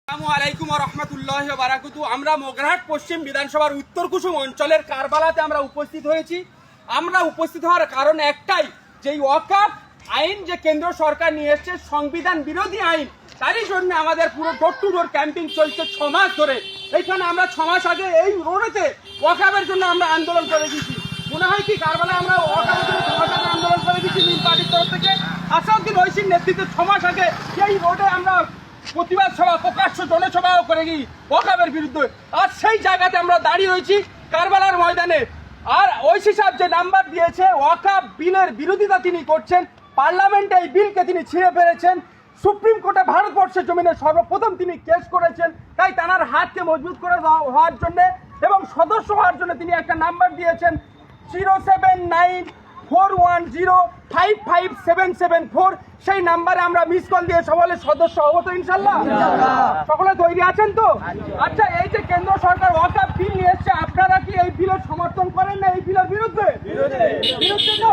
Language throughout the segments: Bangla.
আসসালামু রহমতুল্লাহি ওয়া বারাকাতুহু। আমরা মগরাহাট পশ্চিম বিধানসভার উত্তর কুসুম অঞ্চলের কারবালাতে আমরা উপস্থিত হয়েছি। আমরা উপস্থিত হওয়ার কারণ একটাই, যে ওয়াকফ আইন যে কেন্দ্র সরকার নিয়ে এসেছে সংবিধান বিরোধী আইন, তারই জন্য আমাদের পুরো ডোর টু ডোর ক্যাম্পিং চলছে 6 মাস ধরে। এইখানে আমরা 6 মাস আগে এই রোডেতে ওয়াকফের জন্য আমরা আন্দোলন করে দিয়েছি। মনে হয় কি কারবালা আমরা ওয়াকফের জন্য 6 মাস আগে আন্দোলন করে দিয়েছি নীল পার্টির তরফ থেকে। আসাউদ্দিন ওয়াইসির নেতৃত্বে 6 মাস আগে এই রোডে আমরা প্রতিবাদ সভা, প্রকাশ্য জনসভাও করে গিয়ে ওয়াকফের বিরুদ্ধে। আর সেই জায়গাতে আমরা দাঁড়িয়ে রয়েছি কারবালার ময়দানে। আর ওইসি সাহেব যে নাম্বার দিয়েছে, ওয়াকফ বিলের বিরোধিতা তিনি করছেন, পার্লামেন্টে এই বিলকে তিনি ছিঁড়ে ফেলেছেন, সুপ্রিম কোর্টে ভারতবর্ষের জমিনে সর্বপ্রথম তিনি কেস করেছেন। তাই তার হাতকে মজবুত করে হওয়ার জন্য এবং সদস্য হওয়ার জন্য তিনি একটা নাম্বার দিয়েছেন 07941055774। সেই নাম্বারে আমরা মিস কল দিয়ে সকলে সদস্য হবো তো ইনশাল্লাহ? সকলে তৈরি আছেন তো? আচ্ছা, এই যে কেন্দ্র সরকার ওয়াকফ বিল নিয়ে এসছে, আপনারা কি এই বিলের সমর্থন করেন না? এই বিলের বিরুদ্ধে তো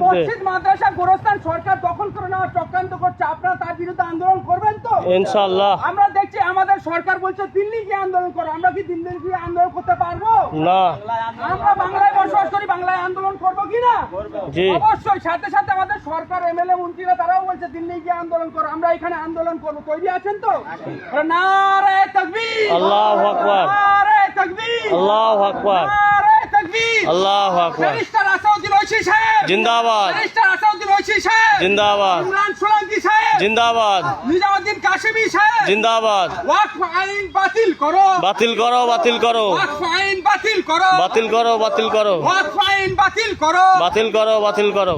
মসজিদ মাদ্রাসা গোরস্থান সরকার দখল করে নেওয়ার চক্রান্ত করছে, আপনারা তার বিরুদ্ধে আন্দোলন করবেন তো ইনশাআল্লাহ? আমরা দেখছি আমাদের সরকার বলছে দিল্লি গিয়ে আন্দোলন করো, আমরা কি দিল্লি গিয়ে আন্দোলন করতে পারবো না? আমরা বাংলায় বসবাস করি, বাংলায় আন্দোলন করবো কিনা? অবশ্যই। সাথে সাথে আমাদের সরকার এমএলএ মন্ত্রীরা তারাও বলছে দিল্লি গিয়ে আন্দোলন করো, আমরা এখানে আন্দোলন করবো। তৈরি আছেন তো? নারে তাকবীর, আল্লাহু আকবার, নারে তাকবীর, আল্লাহু আকবার, নারে তাকবীর, আল্লাহু আকবার। ব্যারিস্টার আসাউদ্দিন ওয়াইসি সাহেব জিন্দাবাদ, ব্যারিস্টার আসাউদ্দিন ওয়াইসি সাহেব জিন্দাবাদ, ইমরান সোলাঙ্কি সাহেব জিন্দাবাদ, নিজামুদ্দিন কাশেমি সাহেব জিন্দাবাদ। ওয়াকফ আইন বাতিল করো, বাতিল করো, বাতিল করো, ওয়াকফ আইন বাতিল করো, বাতিল করো, বাতিল করো, ওয়াকফ আইন বাতিল করো, বাতিল করো, বাতিল করো।